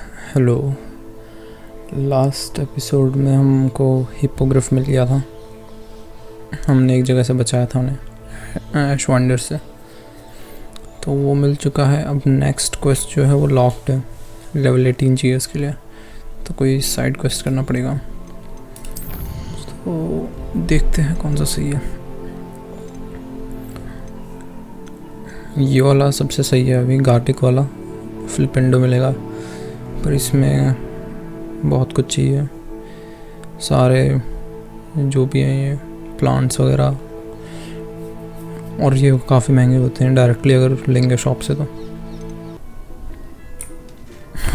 Hello. Last episode में हमको hippogriff मिल गया था। हमने एक जगह से बचाया था उन्हें ऐश वंडर से, तो वो मिल चुका है। अब नेक्स्ट क्वेस्ट जो है वो लॉक्ड है, लेवल 18 चाहिए उसके लिए, तो कोई साइड क्वेस्ट करना पड़ेगा। तो देखते हैं कौन सा सही है। ये वाला सबसे सही है अभी, गार्टिक वाला फ्लिपेंडो मिलेगा, पर इसमें बहुत कुछ चाहिए। सारे जो भी हैं ये प्लांट्स वगैरह, और ये काफ़ी महंगे होते हैं डायरेक्टली अगर लेंगे शॉप से। तो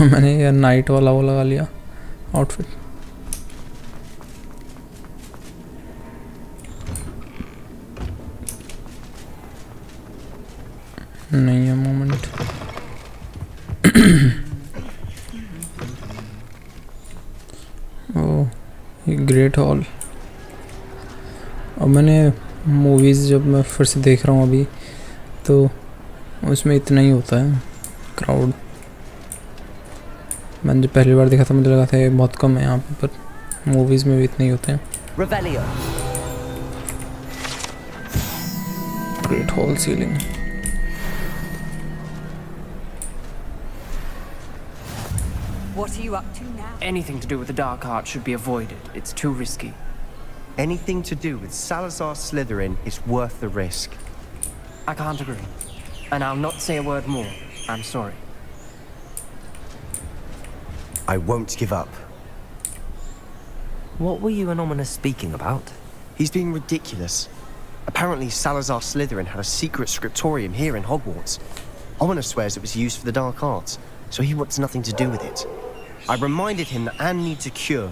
मैंने ये नाइट वाला वो लगा लिया आउटफिट। नहीं है मोमेंट। ओह, ये ग्रेट हॉल। अब मैंने मूवीज़ जब मैं फिर से देख रहा हूँ अभी, तो उसमें इतना ही होता है क्राउड। मैंने जब पहली बार देखा था मुझे लगा था ये बहुत कम है यहाँ पे, पर मूवीज़ में भी इतने ही होते हैं। Great hall ceiling. What are you up to now? Anything to do with the dark art should be avoided. It's too risky. Anything to do with Salazar Slytherin is worth the risk. I can't agree. And I'll not say a word more. I'm sorry. I won't give up. What were you and Ominous speaking about? He's being ridiculous. Apparently Salazar Slytherin had a secret scriptorium here in Hogwarts. Ominous swears it was used for the dark arts, so he wants nothing to do with it. I reminded him that Anne needs a cure.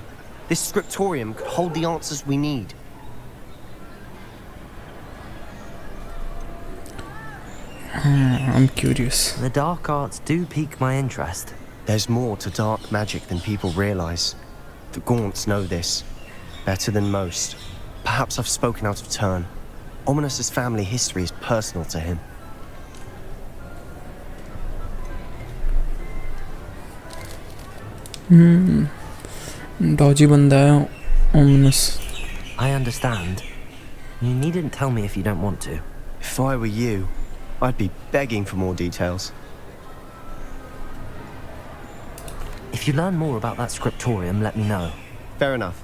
This scriptorium could hold the answers we need. I'm curious. The dark arts do pique my interest. There's more to dark magic than people realize. The Gaunts know this better than most. Perhaps I've spoken out of turn. Ominous's family history is personal to him. Doge बंदा है ominous. I understand. You needn't tell me if you don't want to. If I were you, I'd be begging for more details. If you learn more about that scriptorium, let me know. Fair enough.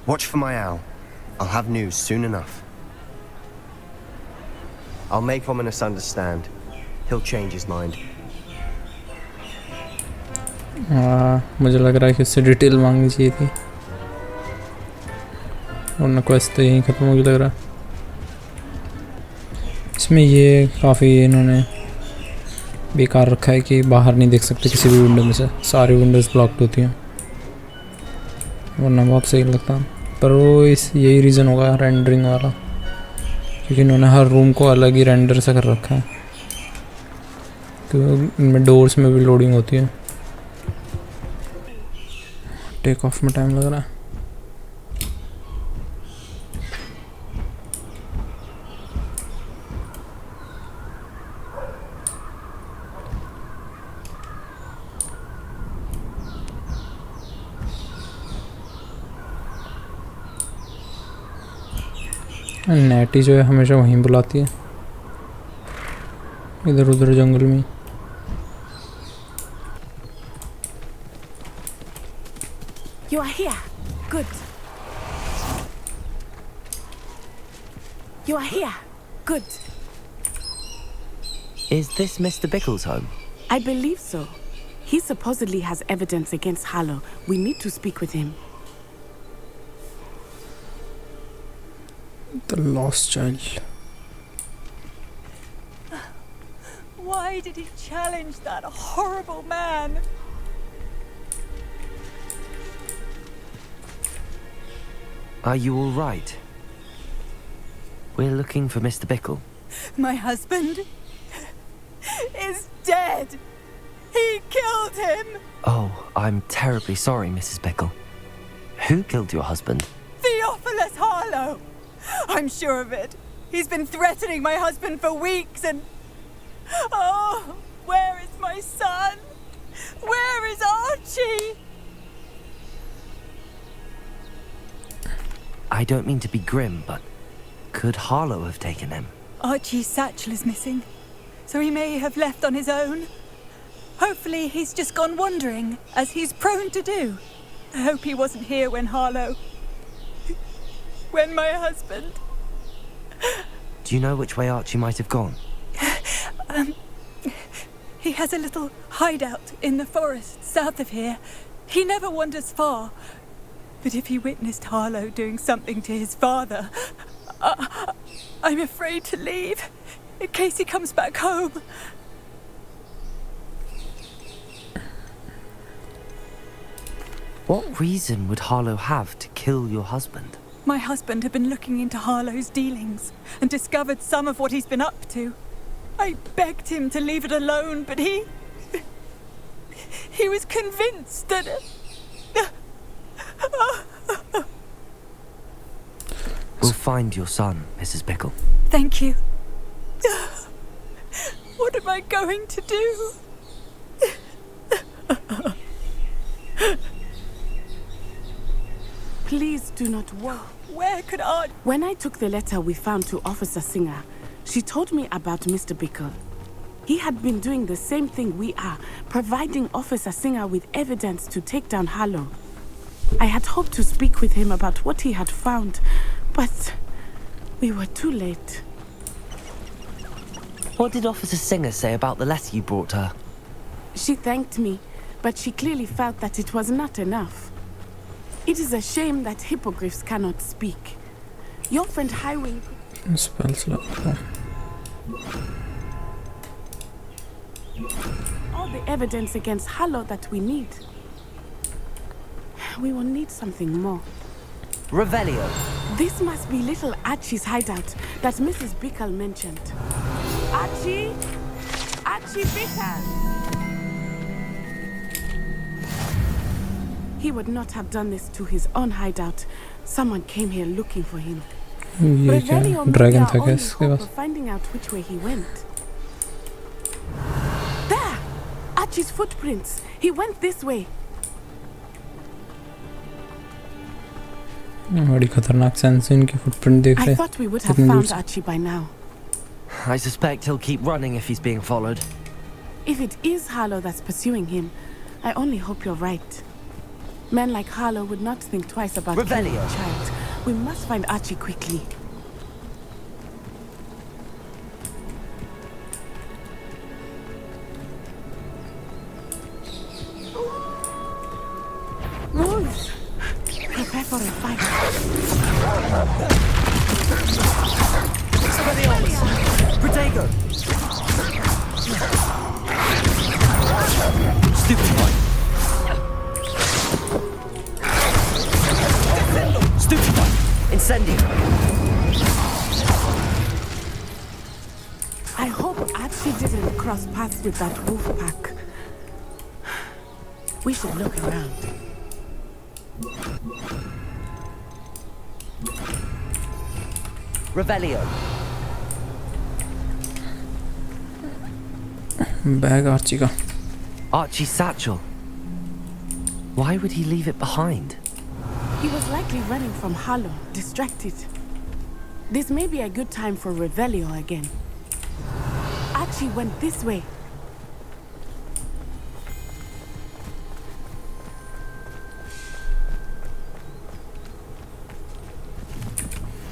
Watch for my owl. I'll have news soon enough. I'll make Ominous understand. He'll change his mind. मुझे लग रहा है कि उससे detail मांगनी चाहिए थी, वरना क्वेस्ट तो यहीं ख़त्म होगी लग रहा। इसमें ये काफ़ी इन्होंने बेकार रखा है कि बाहर नहीं देख सकते किसी भी विंडो में से, सारी विंडोज़ ब्लॉक्ड होती हैं, वरना बहुत सही लगता। पर वो यही रीज़न होगा रेंडरिंग वाला, क्योंकि इन्होंने हर रूम को अलग ही रेंडर से कर रखा है, क्योंकि इनमें डोर्स में भी लोडिंग होती है। टेक ऑफ में टाइम लग रहा है। नेटी जो है हमेशा वहीं बुलाती है, इधर उधर जंगल में। You are here. Good. You are here. Good. Is this Mr. Bickle's home? I believe so. He supposedly has evidence against Harlow. We need to speak with him. The lost child. Why did he challenge that horrible man? Are you all right? We're looking for Mr. Bickle. My husband is dead. He killed him. Oh, I'm terribly sorry, Mrs. Bickle. Who killed your husband? Theophilus Harlow. I'm sure of it. He's been threatening my husband for weeks and... Oh, where is my son? Where is Archie? Archie! I don't mean to be grim, but could Harlow have taken him? Archie's satchel is missing, so he may have left on his own. Hopefully he's just gone wandering, as he's prone to do. I hope he wasn't here when when my husband... Do you know which way Archie might have gone? He has a little hideout in the forest south of here. He never wanders far. But if he witnessed Harlow doing something to his father, I'm afraid to leave, in case he comes back home. What reason would Harlow have to kill your husband? My husband had been looking into Harlow's dealings and discovered some of what he's been up to. I begged him to leave it alone, but he was convinced that... We'll find your son, Mrs. Bickle. Thank you. What am I going to do? Please do not worry. Where could Archie... When I took the letter we found to Officer Singer, she told me about Mr. Bickle. He had been doing the same thing we are, providing Officer Singer with evidence to take down Harlow. I had hoped to speak with him about what he had found, but we were too late. What did Officer Singer say about the letter you brought her? She thanked me, but she clearly felt that it was not enough. It is a shame that hippogriffs cannot speak. Your friend Highwing... Spells lock. All the evidence against Harlow that we need. We will need something more. Revelio. This must be little Archie's hideout that Mrs. Bickle mentioned. Archie! Archie Bickle! He would not have done this to his own hideout. Someone came here looking for him. ये क्या dragon था क्या इसके पास? Finding out which way he went. There! Archie's footprints. He went this way. बड़ी खतरनाक sense है इनकी footprint देख रहे I thought we would have कितनी दूर found से। Archie by now. I suspect he'll keep running if he's being followed. If it is Harlow that's pursuing him, I only hope you're right. Men like Harlow would not think twice about killing a child. We must find Archie quickly. Wolves! Prepare for a fight. Protego! Stupid one! Stupid one! Incendio! I hope Archie didn't cross paths with that wolf pack. We should look around. Revelio. Bag Archie का। Archie's satchel. Why would he leave it behind? He was likely running from Harlow, distracted. This may be a good time for Revelio again. Archie went this way.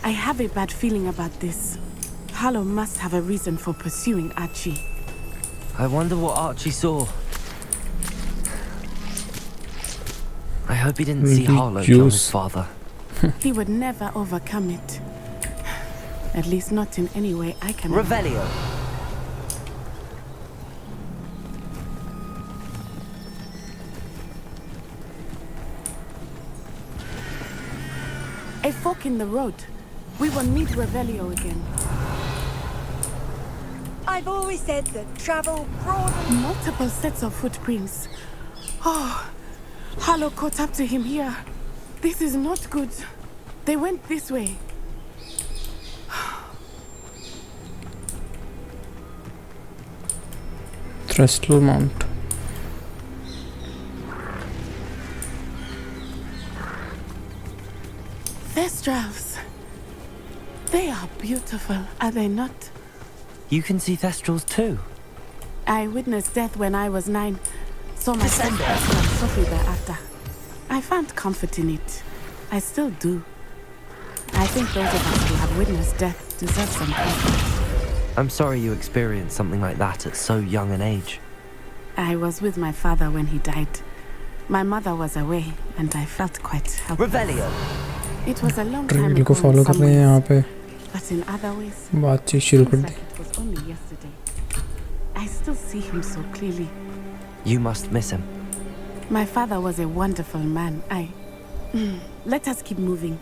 I have a bad feeling about this. Harlow must have a reason for pursuing Archie. I wonder what Archie saw. I hope he didn't see Harlow kill his father. He would never overcome it. At least not in any way I can... Revelio. A fork in the road. We will meet Revelio again. I've always said that travel broadens... Multiple sets of footprints. Oh, Harlow caught up to him here. This is not good. They went this way. Thrustler mount. Thestrals. They are beautiful, are they not? You can see Thestrals too. I witnessed death when I was 9. Saw my first person of Sophie thereafter. I found comfort in it. I still do. I think those of us who have witnessed death deserve some comfort. I'm sorry you experienced something like that at so young an age. I was with my father when he died. My mother was away, and I felt quite helpless. Revelio. It was a long time trail ago को follow in कर some रहे हैं यहाँ ways, पे but in other ways, बातचीत शुरू कर seems the like it was only yesterday. I still see him so clearly. You must miss him. My father was a wonderful man. Let us keep moving.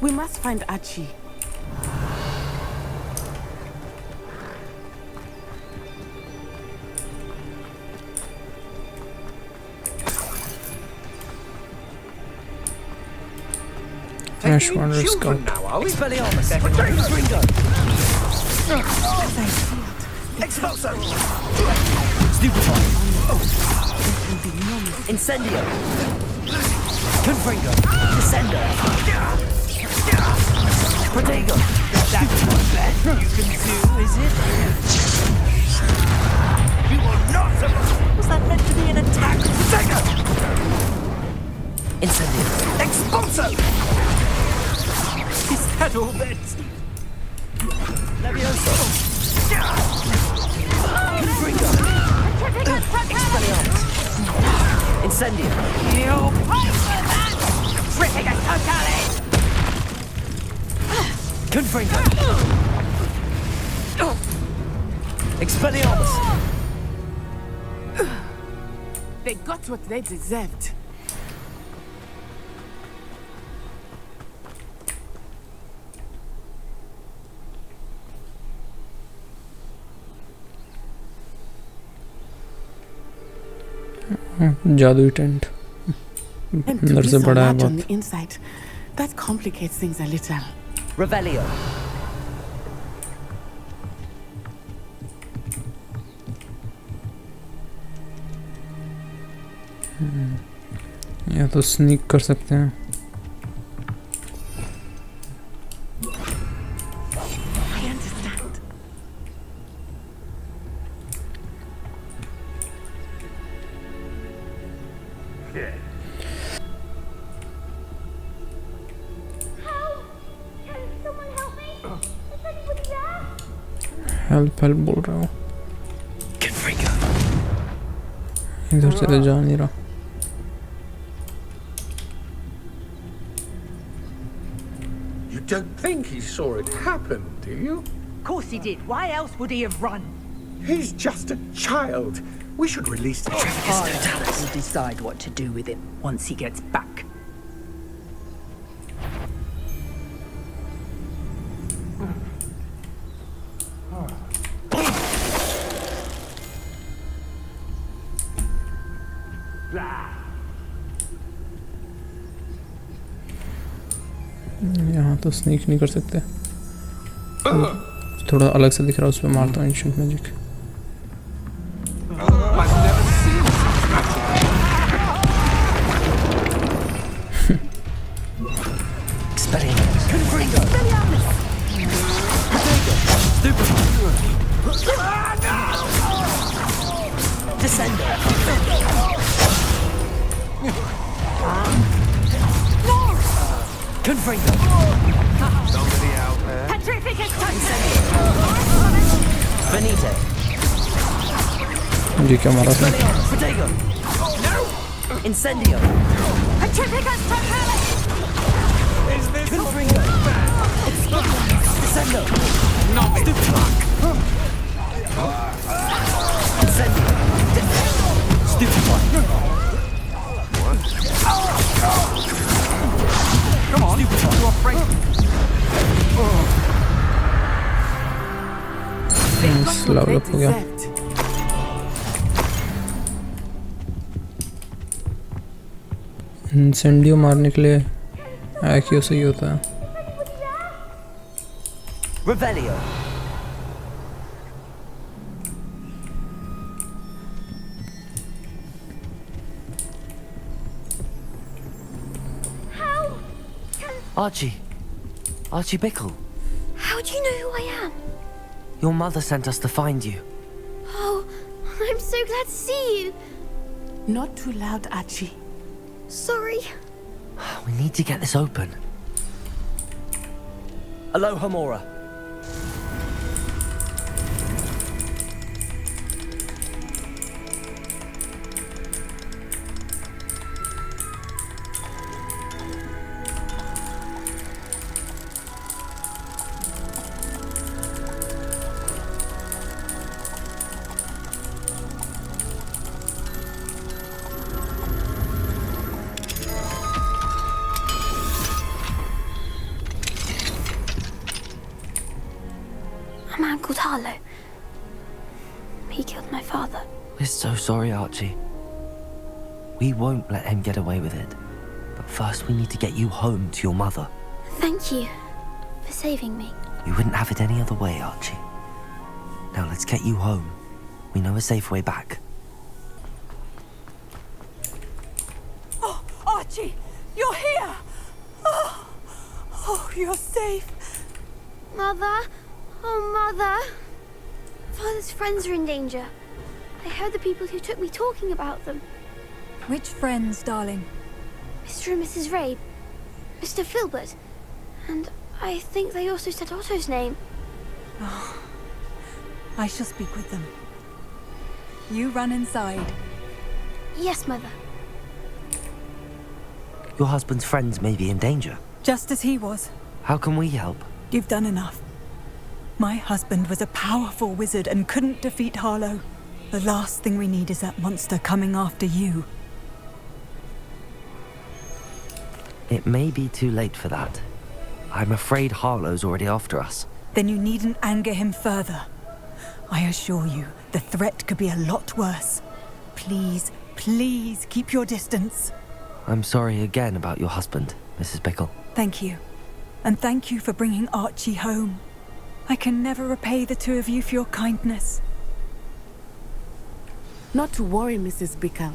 We must find Archie. Ash Wonder Scout Expelliarmus! Ringo! Expulso! Stupefy! Incendio! Confringo! Descendo! Protego! That's not bad you can do, is it? You will not survive! Was that meant to be an attack? Protego! Incendio! Expulso! Is that all that? Levioso! Confringo! Expelliarmus! Incendio! You poison that! Triffigus totale! Confringo! Expelliarmus! They got what they deserved. जादुई tent And to अंदर be से so बड़ा है large on बहुत the inside, that complicates things a little. Revelio! या तो sneak कर सकते हैं I understand. हेल्प हेल्प बोल रहा हूँ Confringo! इधर से तो जा नहीं रहा You don't think he saw it happen, do you? Of course he did. Why else would he have run? He's just a child. We should release him. Father will decide what to do with him once he gets back. यहाँ तो sneak नहीं कर सकते थोड़ा अलग से दिख रहा है उस पर मारता हूँ ancient magic I've never seen Expelliarmus! Confringo! Protego! Stupefy! Descendo! Confringo! somebody out there. Benito! जी क्या मारा था Expelliarmus! Protego! Incendio! Confringo! Descendo! Stupefy! Incendio! Stupefy! Come on, you're afraid. They got what level they up हो गया deserved. इंसेंडियो मारने के लिए एक्यो सही होता है Revelio! Archie! Archie Bickle, How do you know who I am? your mother sent us to find you. Oh, I'm so glad to see you. Not too loud, Archie. Sorry. We need to get this open. Aloha, Mora. A man called Harlow. He killed my father. We're so sorry, Archie. We won't let him get away with it. But first we need to get you home to your mother. Thank you for saving me. We wouldn't have it any other way, Archie. Now let's get you home. We know a safe way back. Oh, Archie, you're here! Oh, you're safe. Mother? Oh, Mother. Father's friends are in danger. I heard the people who took me talking about them. Which friends, darling? Mr. and Mrs. Rabe. Mr. Filbert. And I think they also said Otto's name. Oh, I shall speak with them. You run inside. Yes, Mother. Your husband's friends may be in danger. Just as he was. How can we help? You've done enough. My husband was a powerful wizard and couldn't defeat Harlow. The last thing we need is that monster coming after you. It may be too late for that. I'm afraid Harlow's already after us. Then you needn't anger him further. I assure you, the threat could be a lot worse. Please, please keep your distance. I'm sorry again about your husband, Mrs. Bickle. Thank you. And thank you for bringing Archie home. I can never repay the two of you for your kindness. Not to worry, Mrs. Bickle.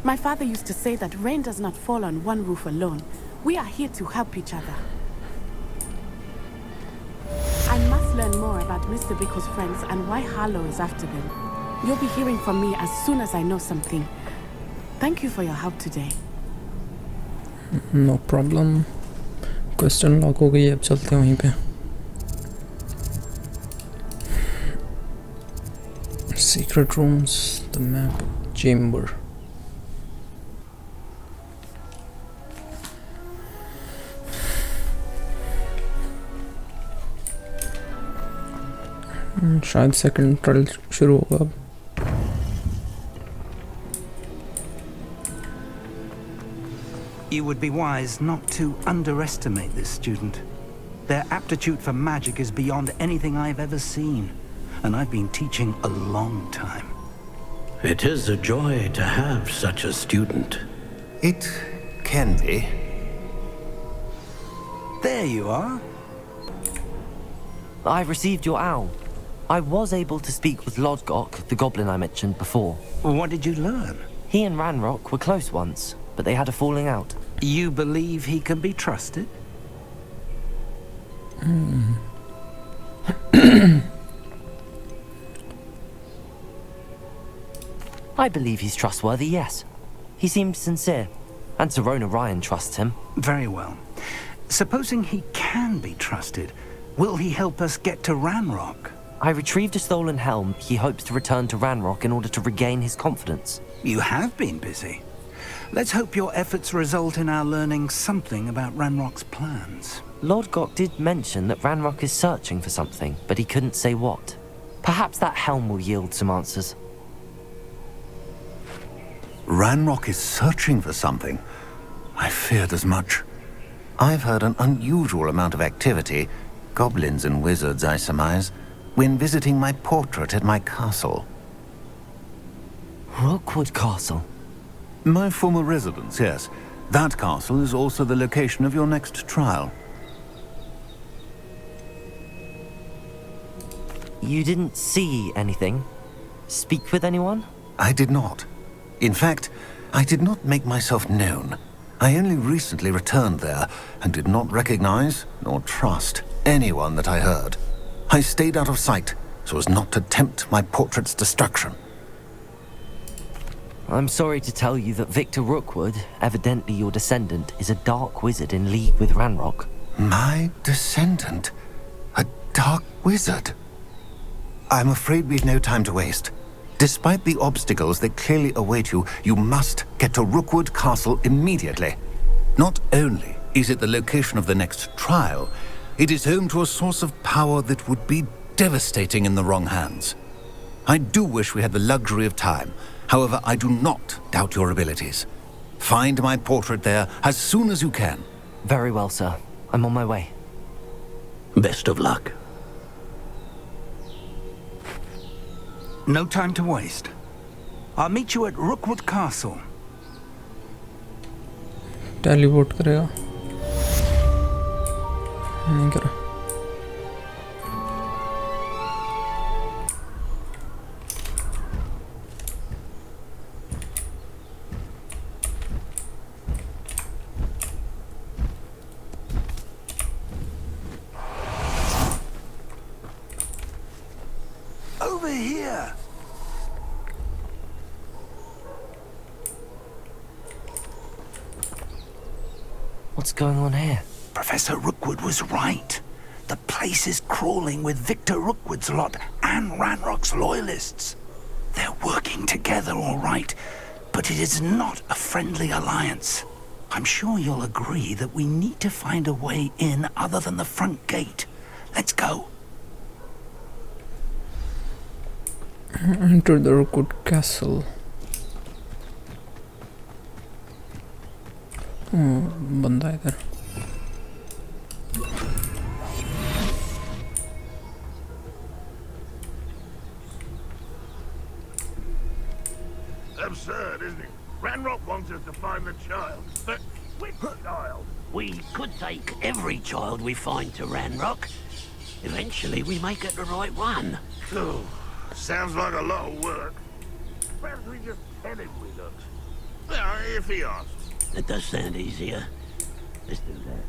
My father used to say that rain does not fall on one roof alone. We are here to help each other. I must learn more about Mr. Bickle's friends and why Harlow is after them. You'll be hearing from me as soon as I know something. Thank you for your help today. No problem. Question lock हो गई. अब चलते हैं वहीं पे. Secret rooms, the map, chamber. शायद second trial शुरू होगा अब. You would be wise not to underestimate this student. Their aptitude for magic is beyond anything I've ever seen, and I've been teaching a long time. It is a joy to have such a student. It can be. There you are. I received your owl. I was able to speak with Lodgok, the goblin I mentioned before. What did you learn? He and Ranrock were close once, but they had a falling out. You believe he can be trusted? I believe he's trustworthy, yes. He seemed sincere, and Serona Ryan trusts him. Very well. Supposing he can be trusted, will he help us get to Ranrock? I retrieved a stolen helm. He hopes to return to Ranrock in order to regain his confidence. You have been busy. Let's hope your efforts result in our learning something about Ranrock's plans. Lodgok did mention that Ranrock is searching for something, but he couldn't say what. Perhaps that helm will yield some answers. Ranrock is searching for something. I feared as much. I've heard an unusual amount of activity, goblins and wizards, I surmise, when visiting my portrait at my castle. Rookwood Castle? My former residence, yes. That castle is also the location of your next trial. You didn't see anything? Speak with anyone? I did not. In fact, I did not make myself known. I only recently returned there and did not recognize nor trust anyone that I heard. I stayed out of sight so as not to tempt my portrait's destruction. I'm sorry to tell you that Victor Rookwood, evidently your descendant, is a dark wizard in league with Ranrock. My descendant? A dark wizard? I'm afraid we've no time to waste. Despite the obstacles that clearly await you, you must get to Rookwood Castle immediately. Not only is it the location of the next trial, it is home to a source of power that would be devastating in the wrong hands. I do wish we had the luxury of time. However, I do not doubt your abilities. Find my portrait there as soon as you can. Very well, sir. I'm on my way. Best of luck. No time to waste. I'll meet you at Rookwood Castle. Teleport करेगा नहीं करा Over here. What's going on here? Professor Rookwood was right. The place is crawling with Victor Rookwood's lot and Ranrock's loyalists. They're working together, all right, but it is not a friendly alliance. I'm sure you'll agree that we need to find a way in other than the front gate. Let's go. Enter the Rookwood Castle. बंदा इधर Absurd, isn't it? Ranrock wants us to find the child, but which child? We could take every child we find to Ranrock. Eventually we may get the right one. Oh, sounds like a lot of work. Perhaps we just tell him we look. Yeah, if he asks. That does sound easier. Let's do that.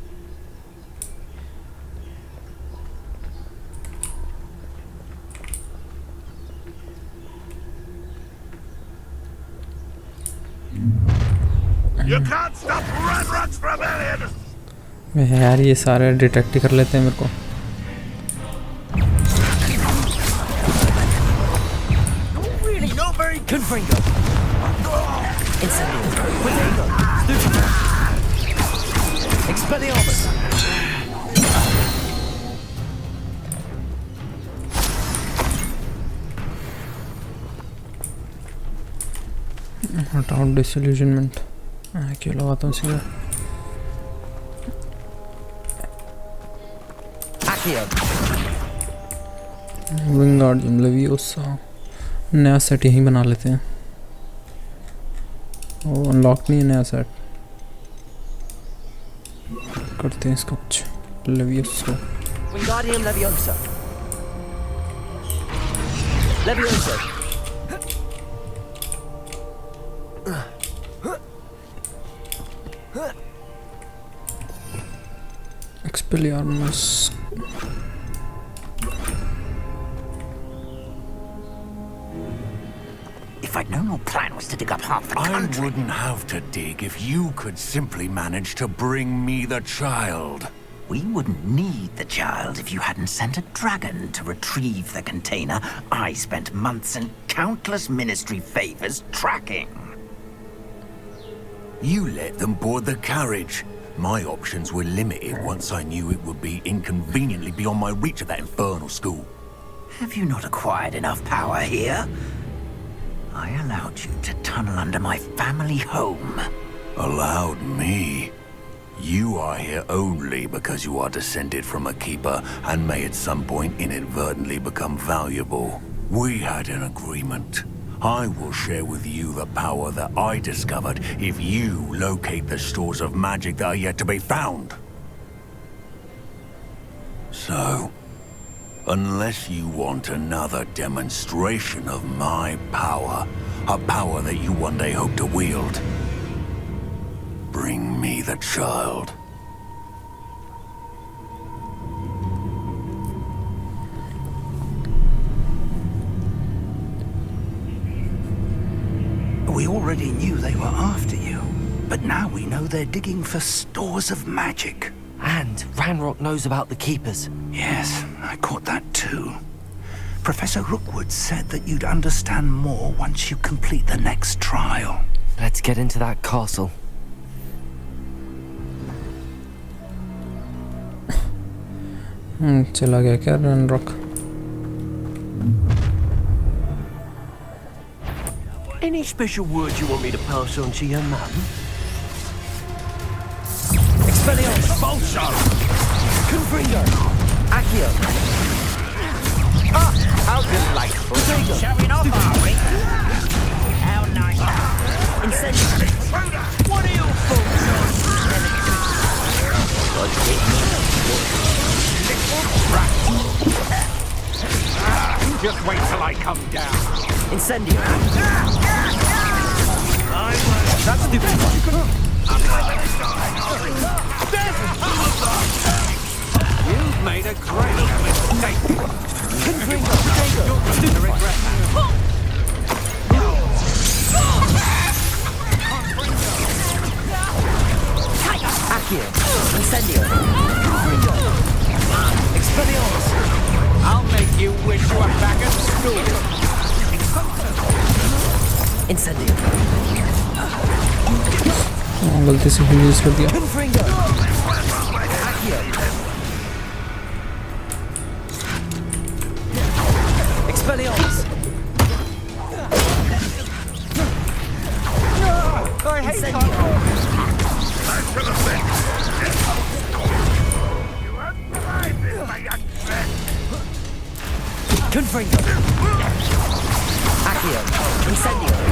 You can't stop Ranrock's rebellion! यार ये सारे detect कर लेते हैं मेरे को Really not very good. Confringo. Incendio. Quinego. Stupido. Expelliarmus. हटाओ disillusionment क्यों लगाता हूँ सीधा विंगार्डियम लेवियोसा नया सेट यहीं बना लेते हैं वो अनलॉक नहीं है नया सेट करते हैं इसका कुछ leviosa Wingardium Leviosa. Leviosa. Expelliarmus. If I'd known your plan was to dig up half the country... I wouldn't have to dig if you could simply manage to bring me the child. We wouldn't need the child if you hadn't sent a dragon to retrieve the container I spent months and countless ministry favors tracking. You let them board the carriage. My options were limited once I knew it would be inconveniently beyond my reach at that infernal school. Have you not acquired enough power here? I allowed you to tunnel under my family home. Allowed me? You are here only because you are descended from a keeper and may at some point inadvertently become valuable. We had an agreement. I will share with you the power that I discovered if you locate the stores of magic that are yet to be found. So, unless you want another demonstration of my power, a power that you one day hope to wield, bring Bring me the child. We already knew they were after you, but now we know they're digging for stores of magic. And Ranrock knows about the Keepers. Yes, I caught that too. Professor Rookwood said that you'd understand more once you complete the next trial. Let's get into that castle. चला गया क्या रनरॉक? Any special words you want me to pass on to your mum? Expelliarmus! Expulso! Confringo! Accio! Ah! How delightful! Showing off, are we? How nice. Incendiary! What are your thoughts on Just wait till I come down. Incendiary! That's stupid! You've made a great mistake. Confringo! You're going to regret that. Accio! Incendiary! Confringo! Expelliarmus! I'll make you wish you were back at school. Incendiary! गलती से use कर दिया. Confringo! Accio! Expelliarmus! I hate Incendiary! Confringo! Accio! Incendiary!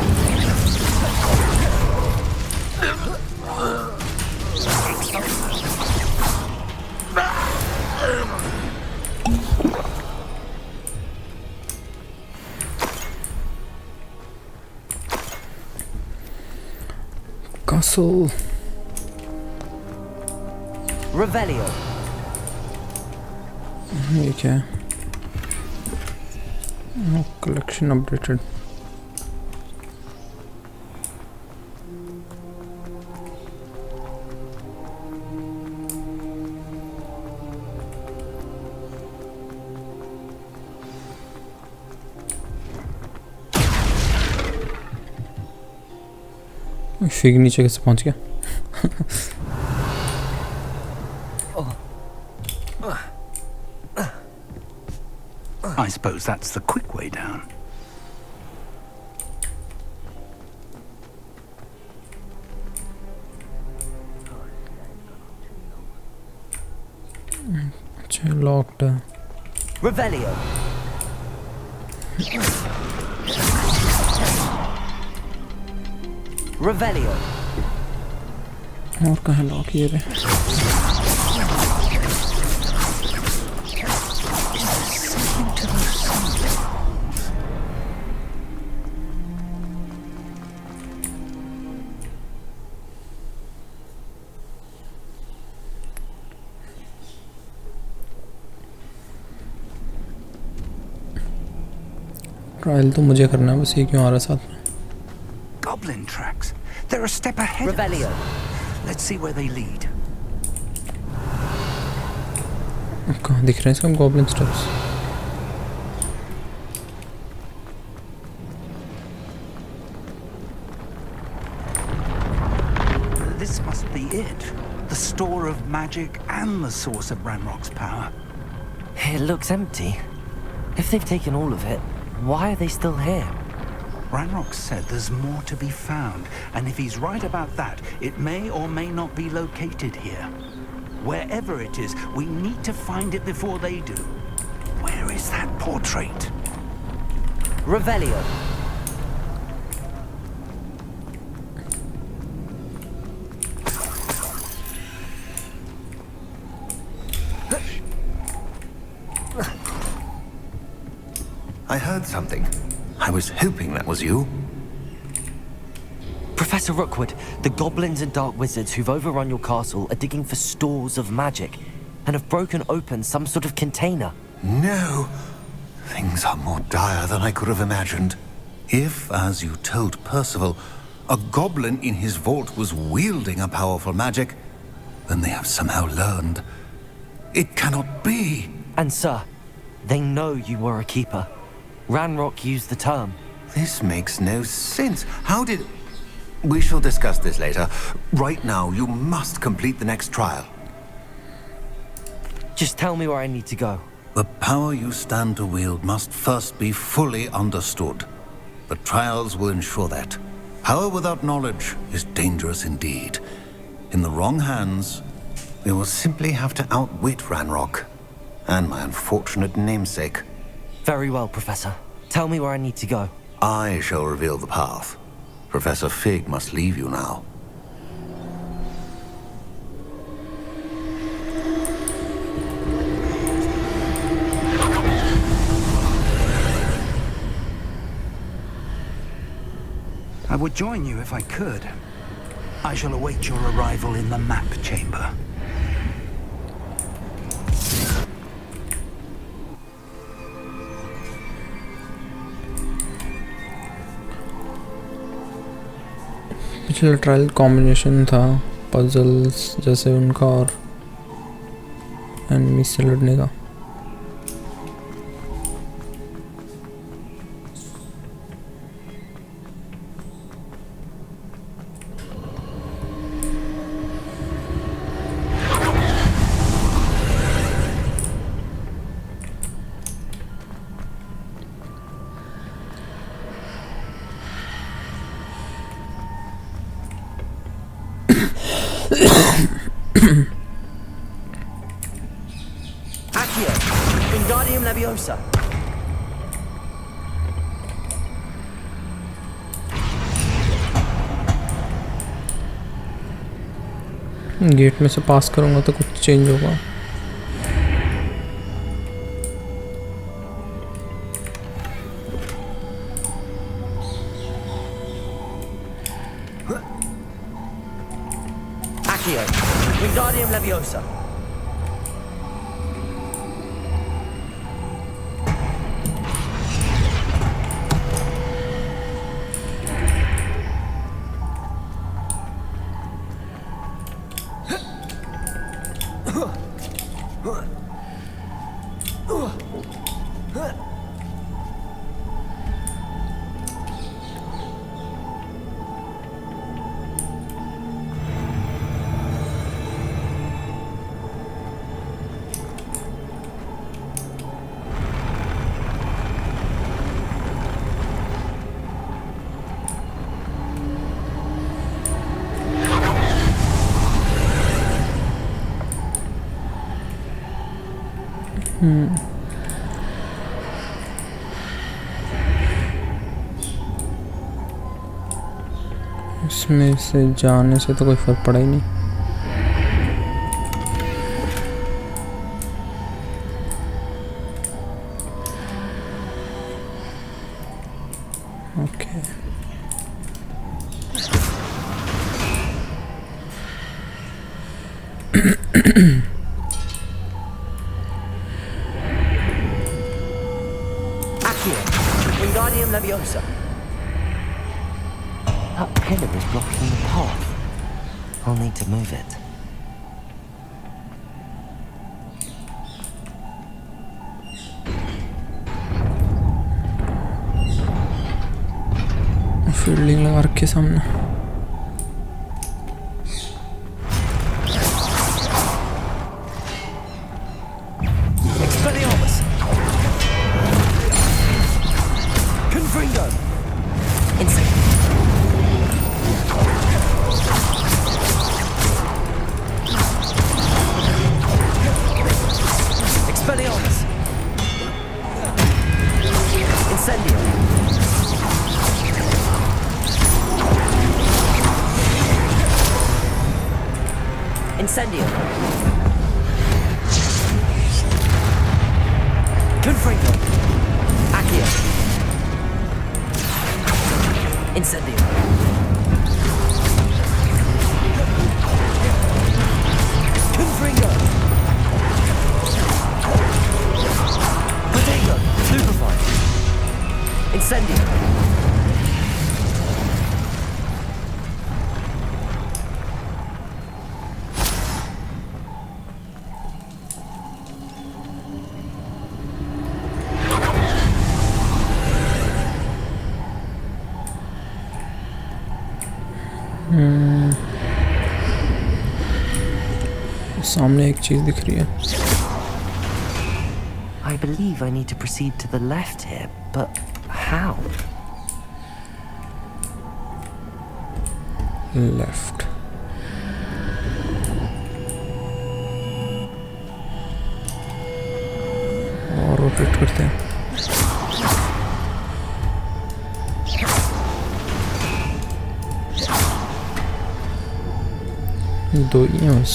Castle. Revelio! ये क्या है? Collection updated. Fig नीचे कैसे पहुंच गया? I suppose that's the quick way down. अच्छा लॉक्ड है. Revelio! Revelio! और कहाँ लॉक ये रे? ट्रायल तो मुझे करना है, बस ये क्यों आ रहा है साथ में? Goblin tracks. They're a step ahead. Revelio! Let's see where they lead. कहाँ दिख रहे हैं इसका goblin steps? This must be it. The store of magic and the source of Ranrock's power. It looks empty. If they've taken all of it, why are they still here? Ranrock said there's more to be found, and if he's right about that, it may or may not be located here. Wherever it is, we need to find it before they do. Where is that portrait? Revelio! I heard something. I was hoping that was you. Professor Rookwood, the goblins and dark wizards who've overrun your castle are digging for stores of magic and have broken open some sort of container. No! Things are more dire than I could have imagined. If, as you told Percival, a goblin in his vault was wielding a powerful magic, then they have somehow learned. It cannot be! And sir, they know you were a keeper. Ranrock used the term. This makes no sense. How did... We shall discuss this later. Right now, you must complete the next trial. Just tell me where I need to go. The power you stand to wield must first be fully understood. The trials will ensure that. Power without knowledge is dangerous indeed. In the wrong hands, we will simply have to outwit Ranrock and my unfortunate namesake. Very well, Professor. Tell me where I need to go. I shall reveal the path. Professor Fig must leave you now. I would join you if I could. I shall await your arrival in the map chamber. पिछला trial combination था puzzles जैसे उनका और enemy से लड़ने का. Accio, Wingardium Leviosa. Gate में से पास करूंगा तो कुछ चेंज होगा. Accio, Wingardium Leviosa. इसमें से जाने से तो कोई फर्क पड़ा ही नहीं. Okay Accio, Wingardium Leviosa. That pillar is blocking the path. I'll need to move it. Fielding लगा रखे सामने. Expelliarmus. Confringo. Insect. Expelliarmus. Incendio. Incendio. Confringo. Accio. Incendio. सामने एक चीज दिख रही है। I believe I need to proceed to the left here, but how? Left. और रोटेट करते हैं। दो ही हैं बस।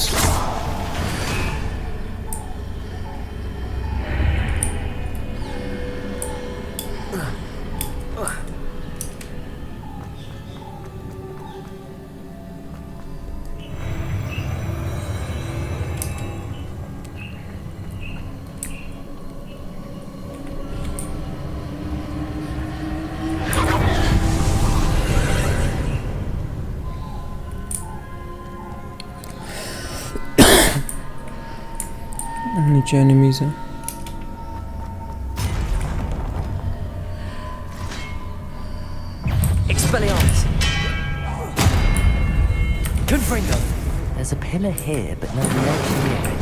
नीचे एनिमीज हैं। Expelliarmus! Confringo! There's a pillar here, but no ledge near it.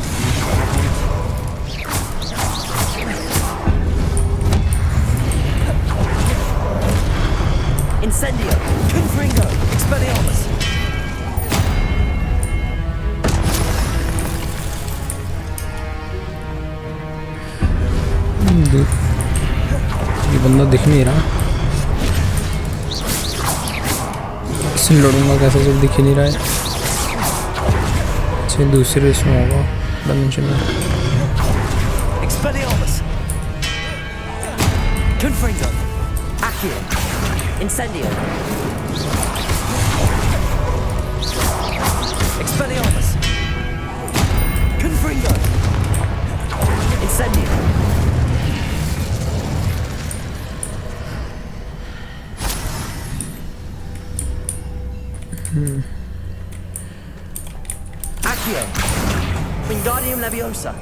Incendio! Confringo! Expelliarmus! ये बंदा दिख नहीं रहा। इससे लड़ूंगा कैसे जब दिख ही नहीं रहा है। अच्छा दूसरे इसमें होगा डायमेंशन में। Expelliarmus! Confringo! Accio! Incendio! Expelliarmus! Confringo! Incendio! Accio! Wingardium Leviosa!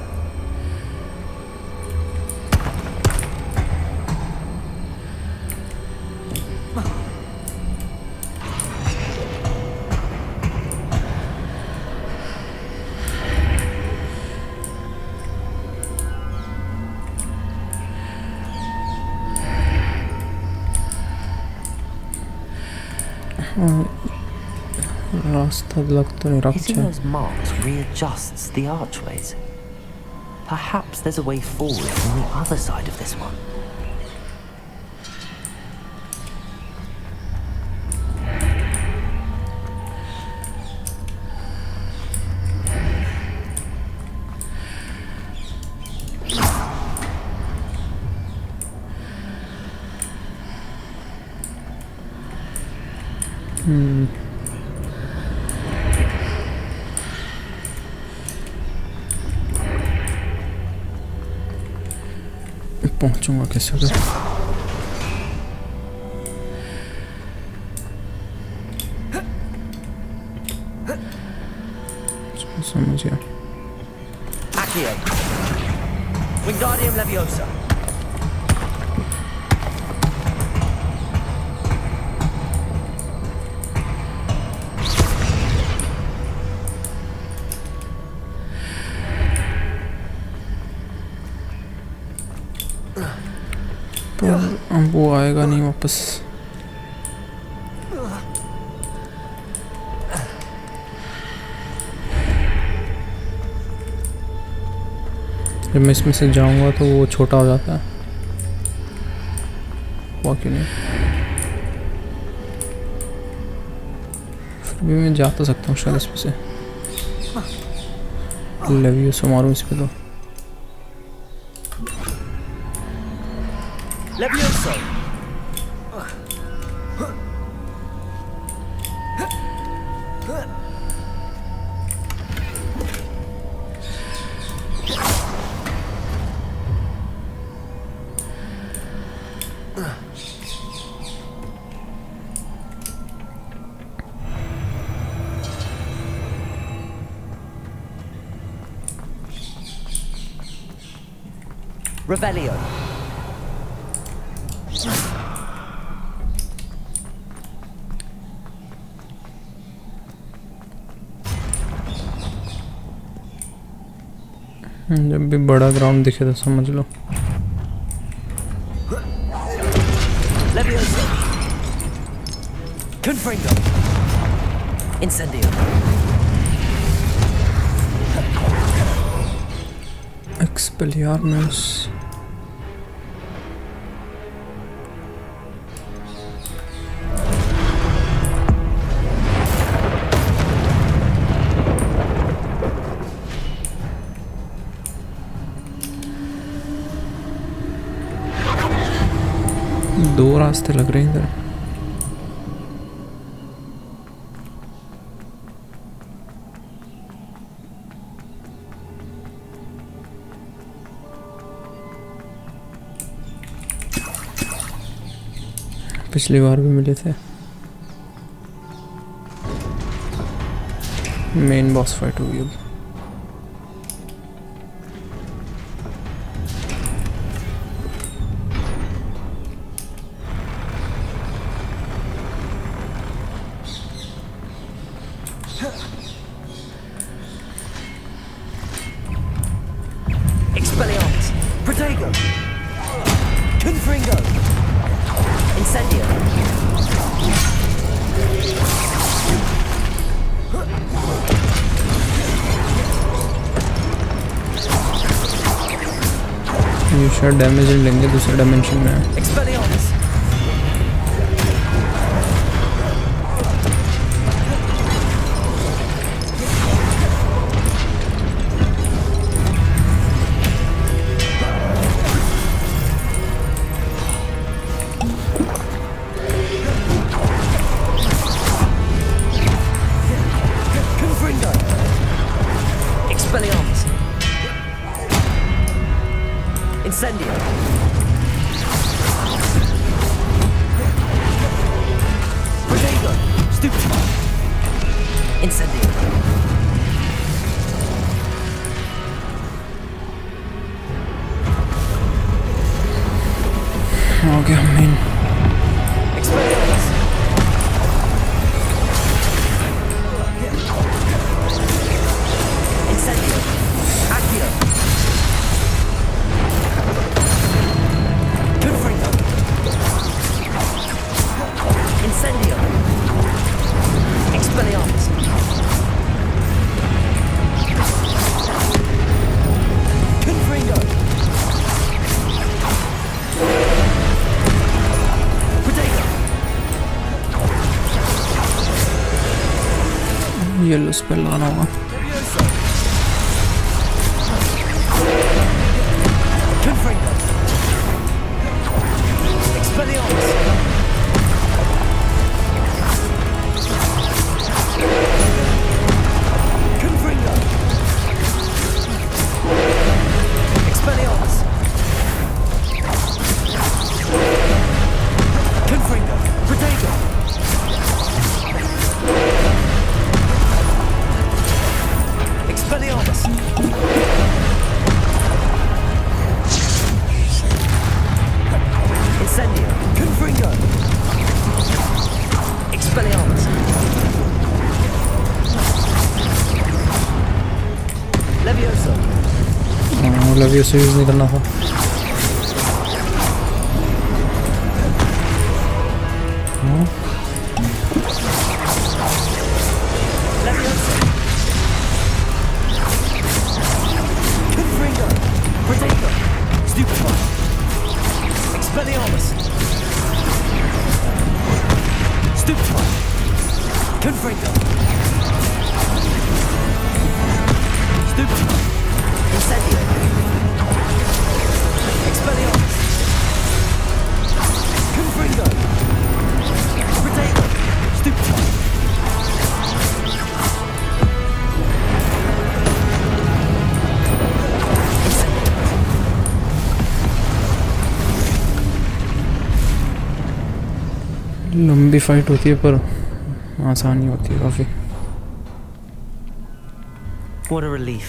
रास्ता लग तो नहीं रहा। Hitting those marks readjusts the archways. Perhaps there's a way forward from the other side of this one. पहुंचूंगा कैसे उधर? समझ गया। Accio! Wingardium Leviosa! अब वो आएगा नहीं वापस। जब मैं इसमें से जाऊंगा तो वो छोटा हो जाता है। हुआ क्यों नहीं? फिर भी मैं जा तो सकता हूँ शायद इसमें से। लेवियोसा मारूं इस पे तो। Levioso! Revelio! जब भी बड़ा ग्राउंड दिखे तो समझ लो। Leviosa. Confringo. Incendio. Expelliarmus. दो रास्ते लग रहे हैं इधर। पिछली बार भी मिले थे। मेन बॉस फाइट होगी अब। Expelliarmus. Protego. Confringo. Incendio. ये शायद डैमेज लेंगे दूसरे डायमेंशन में। Expelliarmus. Confringo. Expelliarmus. Incendio. Protego. Stupefy. Incendio. हो गया main. Expelliarmus. Incendio. Accio. Confringo. Incendio. Expelliarmus. Confringo. Protego. Yellow spell लगाना होगा। Leviosa. Confringo. Expelliarmus. Confringo. Expelliarmus. Confringo. Protego. Expelliarmus. Incendio. Confringo. Expelliarmus. Leviosa. Leviosa use नहीं करना था। Leviosa. Confringo. Protego. Stupefy. Expelliarmus. Stupefy. Confringo. Stupefy. Incendio. Expelliarmus. Confringo. Protego. Stupefy. लंबी fight होती है पर आसानी होती है काफ़ी। What a relief.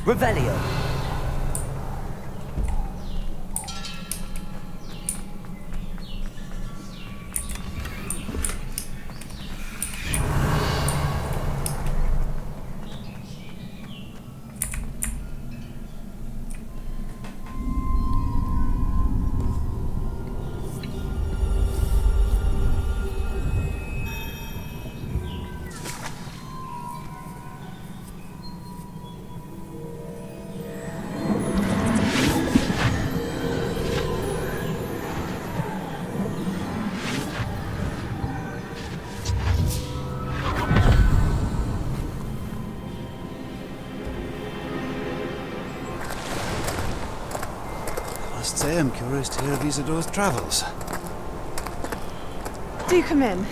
Revelio. say I'm curious to hear of Isadore's travels. Do come in.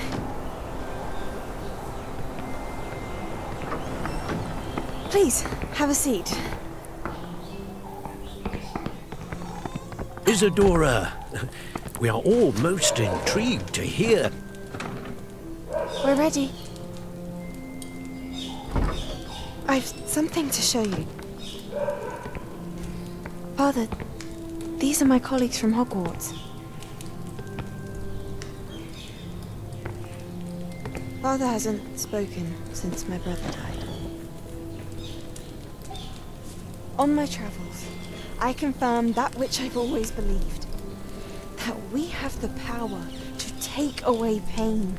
Please, have a seat. Isadora, we are all most intrigued to hear. We're ready. I've something to show you. Father, these are my colleagues from Hogwarts. Father hasn't spoken since my brother died. On my travels, I confirmed that which I've always believed. That we have the power to take away pain.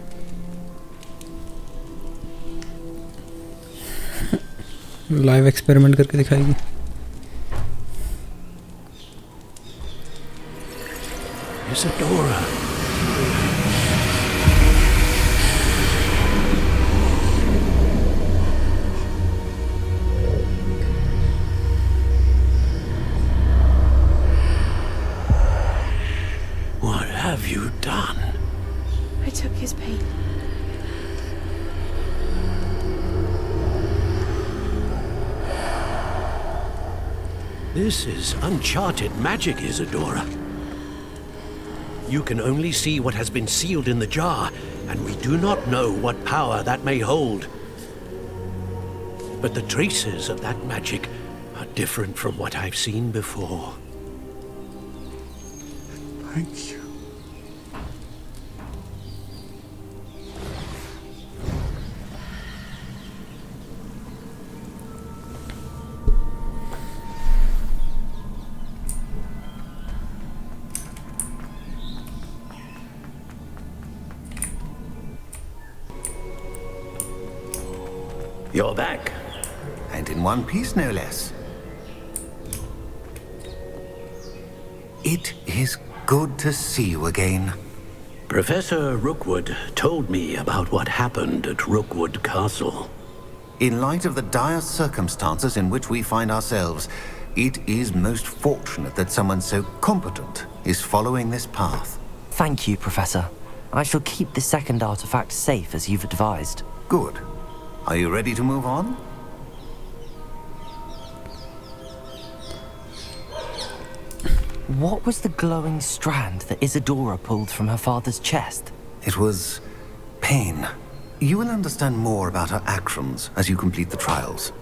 Live experiment करके दिखाएगी. Isadora. What have you done? I took his pain. This is uncharted magic, Isadora. You can only see what has been sealed in the jar, and we do not know what power that may hold. But the traces of that magic are different from what I've seen before. Thank you. You're back. And in one piece, no less. It is good to see you again. Professor Rookwood told me about what happened at Rookwood Castle. In light of the dire circumstances in which we find ourselves, it is most fortunate that someone so competent is following this path. Thank you, Professor. I shall keep the second artifact safe as you've advised. Good. Are you ready to move on? What was the glowing strand that Isadora pulled from her father's chest? It was pain. You will understand more about her actions as you complete the trials.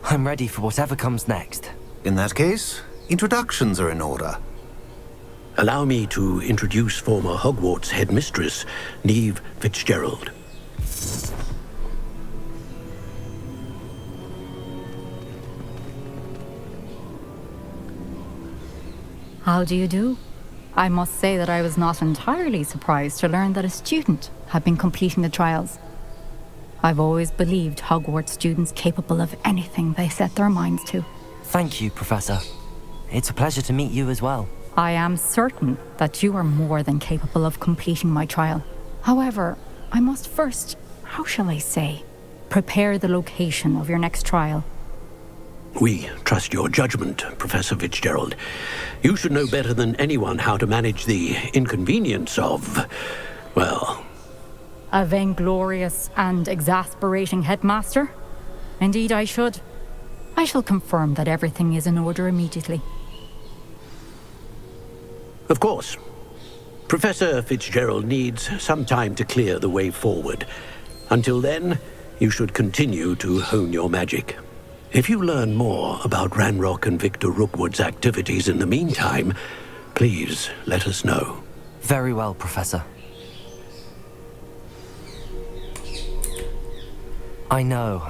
I'm ready for whatever comes next. In that case, introductions are in order. Allow me to introduce former Hogwarts headmistress, Neve Fitzgerald. How do you do? I must say that I was not entirely surprised to learn that a student had been completing the trials. I've always believed Hogwarts students capable of anything they set their minds to. Thank you, Professor. It's a pleasure to meet you as well. I am certain that you are more than capable of completing my trial. However, I must first, how shall I say, prepare the location of your next trial. We trust your judgment, Professor Fitzgerald. You should know better than anyone how to manage the inconvenience of, well... A vainglorious and exasperating headmaster? Indeed I should. I shall confirm that everything is in order immediately. Of course. Professor Fitzgerald needs some time to clear the way forward. Until then, you should continue to hone your magic. If you learn more about Ranrock and Victor Rookwood's activities in the meantime, please let us know. Very well, Professor. I know.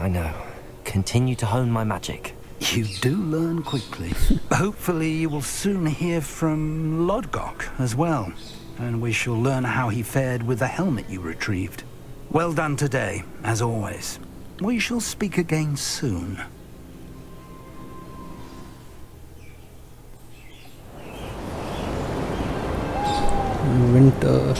Continue to hone my magic. You do learn quickly. Hopefully you will soon hear from Lodgok as well, and we shall learn how he fared with the helmet you retrieved. Well done today, as always. We shall speak again soon. Winter.